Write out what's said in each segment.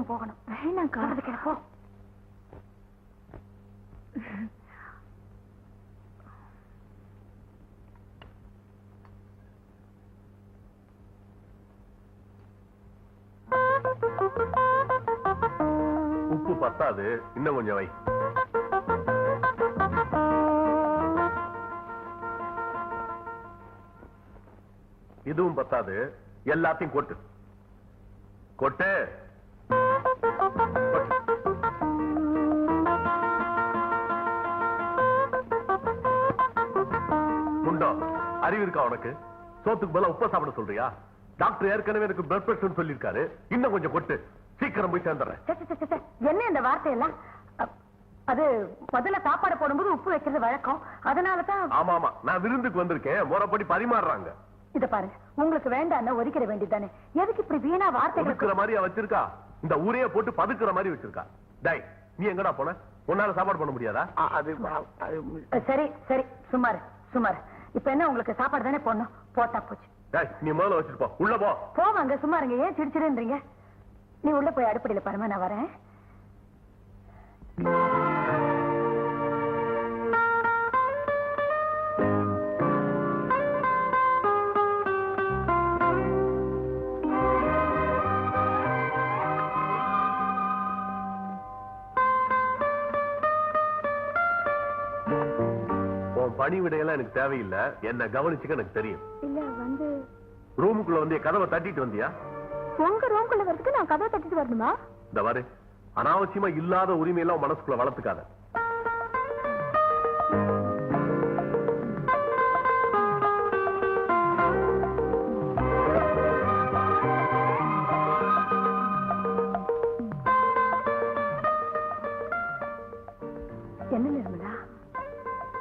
போகணும். வேணாக்கா, போ. உப்பு பத்தாது, இன்னும் கொஞ்சம் வை. இதுவும் பத்தாது, எல்லாத்தையும் கொட்டு. கொட்டு. முண்டோ, அறிவு இருக்கா உனக்கு? சோத்துக்கு பதிலா உப்ப சாப்பிட சொல்றியா? டாக்டர் ஏற்கனவே எனக்கு பிளட் பிரஷர் சொல்லிருக்காரு. இன்னும் கொஞ்சம் கொட்டு, சீக்கிரம் போய் சேர்ந்துறேன். என்ன இந்த வார்த்தையெல்லாம்? அது முதல்ல சாப்பாடு போடும்போது உப்பு வைக்கிறது வழக்கம், அதனாலதான். ஆமா ஆமா, நான் விருந்துக்கு வந்திருக்கேன், முறைப்படி பரிமாறுறாங்க. இத பாருங்க, உங்களுக்கு வேண்டாம் ஒதுக்கிற வேண்டியதானே. எதுக்கு இப்படி வீணா வார்த்தைகள் மாதிரி வச்சிருக்கா? இந்த ஊரையே போட்டு பதுக்குற மாதிரி வச்சிருக்கா. டேய், நீ எங்கடா போன? உன்னால சாப்பாடு பண்ண முடியாதா? சரி சரி, சுமார் சுமார். இப்ப என்ன, உங்களுக்கு சாப்பாடு தானே போடணும், போட்டா போச்சு. டேய், நீ முதல்ல வச்சிட்டு போ. உள்ள போ. போவாங்க, சும்மாருங்க. ஏன் சிரிச்சிருன்றீங்க? நீ உள்ள போய் அடுப்படியில பாருமா, நான் வரேன். பணிவிடையெல்லாம் எனக்கு தேவையில்லை, என்ன கவனிச்சுக்க எனக்கு தெரியும். இல்ல வந்து ரூமுக்குள்ள வந்து கதவை தட்டிட்டு வந்தியா? உங்க ரூமுக்குள்ள வரதுக்கு நான் கதவை தட்டிட்டு வரணுமா? இந்த பாரு, அனாவசியமா இல்லாத உரிமையெல்லாம் மனசுக்குள்ள வளர்த்துக்காத. என்ன நிர்மலா,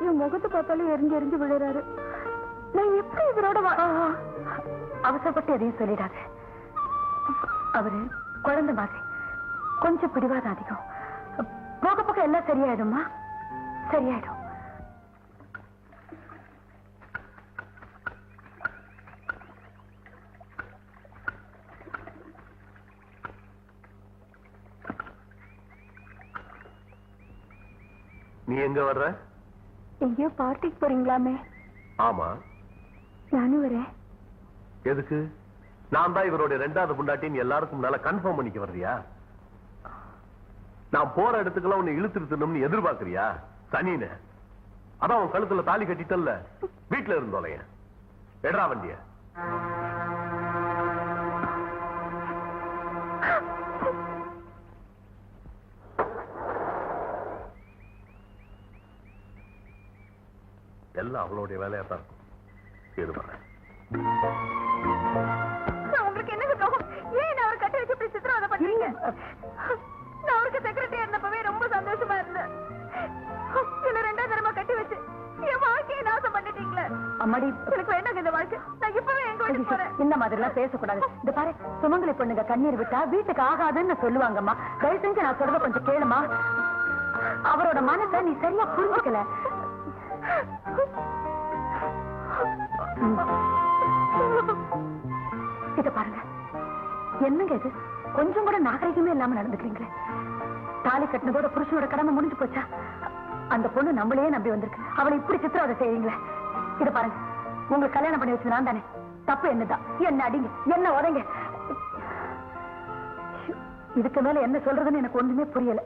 என் முகத்தை பார்த்தாலும் எரிஞ்சு எரிஞ்சு விழுறாரு. நான் எப்படி இவரோட அவசரப்பட்டு எதையும் சொல்லிடாது. அவரு குழந்தை மாதிரி, கொஞ்சம் பிடிவாதம் அதிகம். போக போக எல்லாம் சரியாயிடுமா? சரியாயிடும். நீ எங்க வர்ற? எங்கேயோ பார்ட்டிக்கு போறீங்களாமே? ஆமா, நானும் வரேன். எதுக்கு? நான் தான் இவருடைய ரெண்டாவது பொண்டாட்டின்னு எல்லாருக்கும் முன்னால கன்ஃபார்ம் பண்ணிக்க வர்றியா? நான் போற இடத்துக்கெல்லாம் உன்னை இழுத்துருத்தணும்னு எதிர்பார்க்கறியா? சனின்னு அதான் உன் கழுத்துல தாலி கட்டிட்டல்ல, வீட்டுல இருந்தோலைய எடரா வண்டிய. எல்லாம் அவளுடைய வேலையா தான் இருக்கும். உங்களுக்கு என்ன துரோகம்? ஏன் அவர் கட்டி வச்சு இப்படி சித்திரவதை பண்றீங்க? நான் அவருக்கு செக்ரட்டரி இருந்தப்பவே ரொம்ப சந்தோஷமா இருந்தேன். இல்ல ரெண்டாவது தரமா கட்டி வச்சு என் வாழ்க்கையை நாசம் பண்ணிட்டீங்களே. அம்மாடி, எனக்கு வேண்டாங்க இந்த வாழ்க்கை. நான் இப்பவே எங்க வீட்டுக்கு போறேன். இந்த மாதிரி எல்லாம் பேசக்கூடாது. இந்த பாரு, சுமங்கலி பொண்ணுங்க கண்ணீர் விட்டா வீட்டுக்கு ஆகாதுன்னு சொல்லுவாங்கம்மா. தயவு செஞ்சு நான் சொல்றத கொஞ்சம் கேளுமா. அவரோட மனசை நீ சரியா புரிஞ்சுக்கல. இத பாருங்க, என்னங்க இது? கொஞ்சம் கூட நாகரிகமே இல்லாம நடந்துக்கிறீங்களே. தாலி கட்டினதோட புருஷனோட கடமை முடிஞ்சு போச்சா? அந்த பொண்ணு நம்மளையே நம்பி வந்திருக்கு, அவளை இப்படி சித்திரவதை செய்வீங்களே. இத பாருங்க, உங்களுக்கு கல்யாணம் பண்ணி வச்சு நான் தானே, தப்பு என்னதான். என்ன அடிங்க, என்ன உதைங்க. இதுக்கு மேல என்ன சொல்றதுன்னு எனக்கு ஒண்ணுமே புரியல.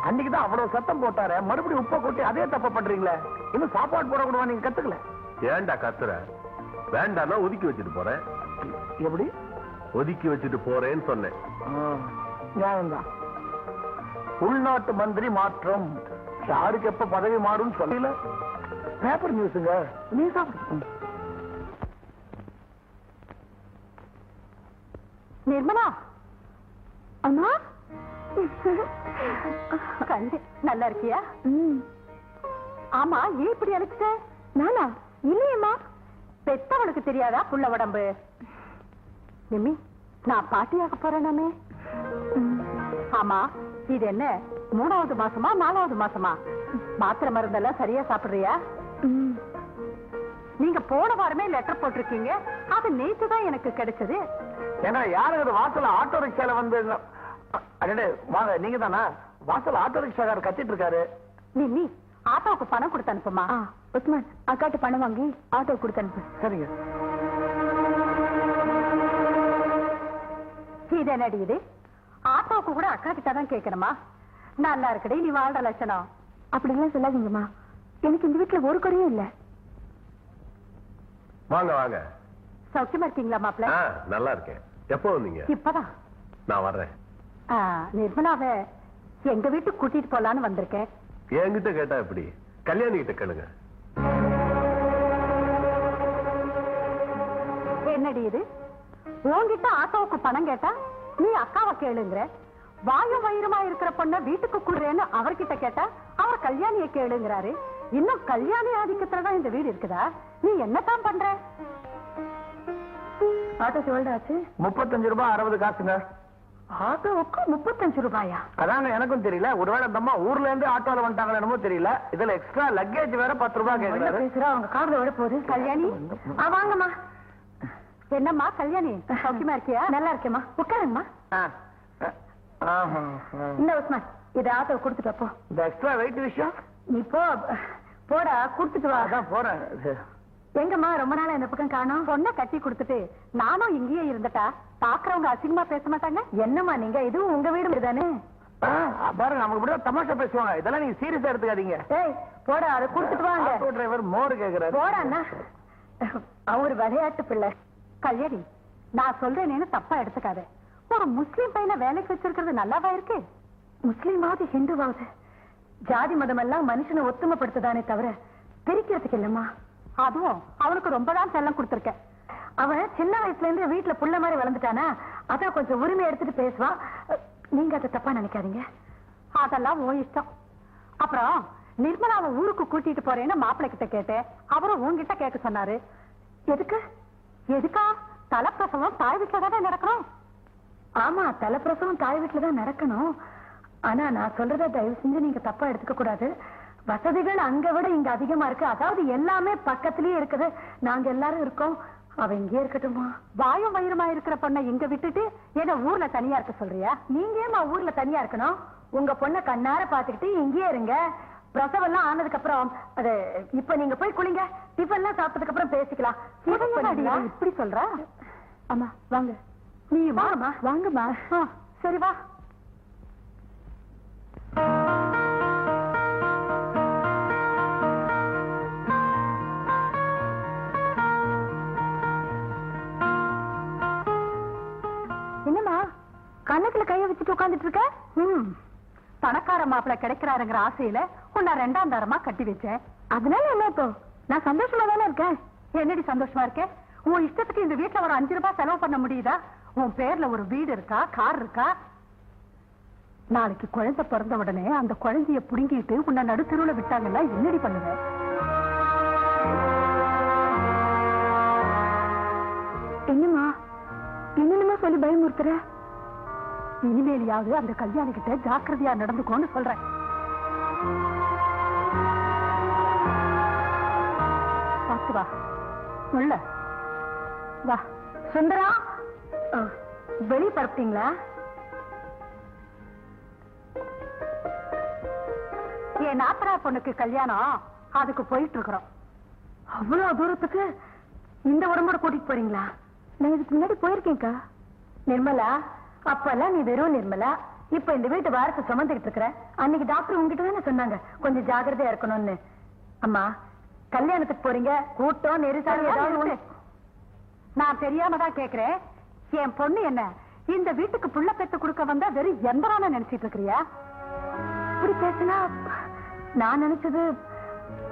அன்னைக்குதான் அவ்வளவு சத்தம் போட்டாரு, மறுபடியும் உப்பை கொட்டி அதே தப்ப பண்றீங்களே. இன்னும் சாப்பாடு போட கூட நீங்க கத்துக்கல. ஏன்டா கத்துற? வேண்டாம்னா ஒதுக்கி வச்சுட்டு போறேன். எப்படி ஒதுக்கி வச்சுட்டு போறேன்னு சொன்னேன். நியாயம்தான். உள்நாட்டு மந்திரி மாற்றம் யாருக்கு எப்ப பதவி மாறும்னு சொல்லல. பேப்பர் நியூஸுங்க. நீ சாப்பிடு. நிர்மலா, அம்மா கண்டு நல்லா இருக்கியா? ஆமா, ஏன் இப்படி அழைச்ச? நானா? இல்லையம்மா. பெத்தவளுக்கு தெரியாதா புள்ள உடம்பு? நிம்மி, நான் பாட்டியாக போறேனாமே. ஆமா, இது என்ன 3வது மாசமா 4வது மாசமா? மாத்திரை மருந்தெல்லாம் சரியா சாப்பிடுறியா? நீங்க போன வாரமே லெட்டர் போட்டிருக்கீங்க, அது நேற்றுதான் எனக்கு கிடைச்சது. ஏன்னா யாரு வாசல ஆட்டோ ரிக்ஷால வந்து அடடே வாங்க, நீங்க தானா? வாசல் ஆட்டோ ரிக்ஷாக்காரர் கத்திட்டு இருக்காரு. நிம்மி, ஆட்டோவுக்கு பணம் கொடுத்து அனுப்புமா? உஸ்மான், அக்காட்டு பணம் வாங்கி ஆட்டோ கொடுத்து அனுப்பு. சரிங்க. இது என்னடி இது? ஆட்டோவுக்கு கூட அக்கா கிட்ட தான் கேட்கணுமா? நல்லா இருக்கடி நீ வாழ்ற லட்சணம். அப்படிலாம் சொல்லாதீங்கம்மா, எனக்கு இந்த வீட்டுல ஒரு குறையும் இல்ல. வாங்க வாங்க. சௌக்கியமா இருக்கீங்களா மாப்பிள்ள? நல்லா இருக்கேன். எப்போ வந்தீங்க? இப்பதான். நான் வர்றேன். நிர்மலாவை எங்க வீட்டுக்கு கூட்டிட்டு போலான்னு வந்திருக்கேன். என்கிட்ட கேட்டா எப்படி? கல்யாணி கிட்ட கேளுங்க. என்னடி இது? உன்கிட்ட ஆட்டோவுக்கு பணம் கேட்டா நீ அக்காவை கேளுங்கிற. வாயும் வயிறுமா இருக்கிற பொண்ண வீட்டுக்கு கூடுறேன்னு அவர்கிட்ட கேட்டா அவர் கல்யாணியை கேளுங்கிறாரு. இன்னும் கல்யாணி ஆதிக்கத்துலதான் இந்த வீடு இருக்குதா? நீ என்னதான் பண்ற? ஆட்டோ எவ்வளவு ஆச்சு? 35 ரூபாய் 60 காசுங்க. ஆட்டோவுக்கு 35 ரூபாயா? அதாங்க எனக்கும் தெரியல. ஒருவேளை இந்த அம்மா ஊர்ல இருந்து ஆட்டோல வந்துட்டாங்களோ என்னமோ தெரியல. இதுல எக்ஸ்ட்ரா லக்கேஜ் வேற 10 ரூபாய் கேக்குறாரு. அவங்க கார்ல விட போகுது. கல்யாணி, வாங்கம்மா. என்னம்மா கல்யாணி, சௌக்கியமா இருக்கியா? நல்லா இருக்கேம்மா, உட்காருங்கம்மா. இந்த உஸ்மான், இத ஆட்டோ கொடுத்துட்டு போ. இந்த எக்ஸ்ட்ரா வெயிட் விஷயம் நீ போடா, கொடுத்துட்டு வா. அதான் போறேன். எங்கம்மா ரொம்ப நாளா இந்த பக்கம் காணோம்? பொண்ணை கட்டி கொடுத்துட்டு நானும் இங்கேயே இருந்துட்டா பாக்குறவங்க அசிங்கமா பேச மாட்டாங்க? என்னம்மா நீங்க, இதுவும் உங்க வீடு தானே? பாருங்க, அவங்க இப்படி தமாஷா பேசுவாங்க. இதெல்லாம் நீங்க சீரியஸா எடுத்துக்காதீங்க. ஏய் போடா, அதை கொடுத்துட்டு வாங்க. ஆட்டோ டிரைவர் மோர் கேக்குறாரு. போடாண்ணா, அவர் விளையாட்டு பிள்ளை. கல்யாணி, நான் சொல்றேன்னு தப்பா எடுத்துக்காத. ஒரு முஸ்லீம் பையனை வேலைக்கு வச்சிருக்கிறது நல்லாவா இருக்கு? முஸ்லீமாவது ஹிந்துவாவது ஜாதி மதம் எல்லாம் மனுஷனை ஒத்துமைப்படுத்துதானே தவிர பிரிக்கிறதுக்கு இல்லம்மா. அதுவும் அவனுக்கு ரொம்பதான் செல்லம் கொடுத்திருக்க. அவன் சின்ன வயசுல இருந்து வீட்டுல புள்ள மாதிரி வளர்ந்துட்டானா, அதான் கொஞ்சம் உரிமை எடுத்துட்டு பேசுவான். நீங்க அதை தப்பா நினைக்காதீங்க. அதெல்லாம் ஓ இஷ்டம். அப்புறம் நிர்மலாவை ஊருக்கு கூட்டிட்டு போறேன்னு மாப்பிள்ளை கிட்ட கேட்டேன். அவரும் உன்கிட்ட கேட்க சொன்னாரு. எதுக்கு? எதுக்கா? தலைப்பிரசவம் தாய் வீட்டுல தானே நடக்கணும். ஆமா, தலைப்பிரசவம் தாய் வீட்டுல தான் நடக்கணும். ஆனா நான் சொல்றத தயவு செஞ்சு நீங்க தப்பா எடுத்துக்க கூடாது. வசதிகள் அங்க விட இங்க அதிகமா இருக்கு. அதாவது எல்லாமே பக்கத்திலேயே இருக்குது. நாங்க எல்லாரும் இருக்கோம். அவ இங்கே இருக்கட்டுமா? வாயும் வயிறுமா இருக்கிற பொண்ணை இங்க விட்டுட்டு ஏன்னா ஊர்ல தனியா இருக்க சொல்றியா? நீங்க ஏமா ஊர்ல தனியா இருக்கணும்? உங்க பொண்ணை கண்ணார பாத்துக்கிட்டு இங்கேயே இருங்க. பிரசவம் எல்லாம் ஆனதுக்கு அப்புறம் அது இப்ப நீங்க போய் குளிங்க. டிஃபன் எல்லாம் சாப்பிட்டதுக்கு அப்புறம் பேசிக்கலாம். இப்படி சொல்றா? ஆமா வாங்க. நீ வாங்கம்மா. வாங்கம்மா. சரி வா. என்னம்மா கண்ணத்துல கைய வச்சுட்டு உட்கார்ந்துட்டு இருக்க? பணக்கார மாப்பிள்ள கிடைக்கிறாருங்கிற ஆசையில உன்னை 2ஆம் தரமா கட்டி வச்சேன். அதனால என்ன இப்போ? நான் சந்தோஷமா தானே இருக்கேன். என்னடி சந்தோஷமா இருக்கேன்? உன் இஷ்டத்துக்கு இந்த வீட்டுல ஒரு 5 ரூபாய் செலவு பண்ண முடியுதா? உன் பேர்ல ஒரு வீடு இருக்கா, கார் இருக்கா? நாளைக்கு குழந்தை பிறந்த உடனே அந்த குழந்தைய புடுங்கிட்டு உன்னை நடுத்தருவுல விட்டாங்கன்னா என்னடி பண்ணுவேன்? என்னம்மா என்னமா சொல்லி பயமுறுத்துற? இனிமேலியாவது அந்த கல்யாணி கிட்ட ஜாக்கிரதையா நடந்துக்கோன்னு சொல்றேன். பார்த்து வா. உள்ள வா. சுந்தரா, வெளியே பரப்பிட்டீங்களா? என் நாத்தரா பொண்ணுக்கு கல்யாணம், அதுக்கு போயிட்டு இருக்கிறோம். அவ்வளவு தூரத்துக்கு இந்த உடம்போட கூட்டிட்டு போறீங்களா? நான் இதுக்கு முன்னாடி போயிருக்கேன்க்கா. நிர்மலா, அப்பெல்லாம் நீ வெறும் நிர்மலா. இப்ப இந்த வீட்டு வாரத்தை சுமந்துகிட்டு இருக்கிற. அன்னைக்கு டாக்டர் உங்ககிட்ட தானே சொன்னாங்க கொஞ்சம் ஜாக்கிரதையா இருக்கணும்னு. அம்மா, கல்யாணத்துக்கு போறீங்க, கூட்டம் நெரிசல் ஏதாவது. நான் தெரியாம தான் கேக்குறேன். என் பொண்ணு என்ன இந்த வீட்டுக்கு புள்ள பெத்து கொடுக்க வந்தா வெறும் எந்திரான நினைச்சிட்டு இருக்கிறியா? இப்படி பேசினா நான் நினைச்சது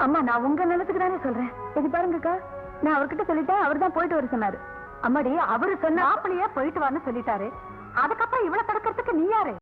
அம்மா, நான் உங்க நிலத்துக்கு தானே சொல்றேன். இது பாருங்கக்கா, நான் அவர்கிட்ட சொல்லிட்டேன், அவர் தான் போயிட்டு வர சொன்னாரு. அம்மாடி, அவரு சொன்ன மாப்பிள்ளையே போயிட்டு வான்னு சொல்லிட்டாரு. அதுக்கப்புறம் இவ்வளவு தடுக்கிறதுக்கு நீ யாரு?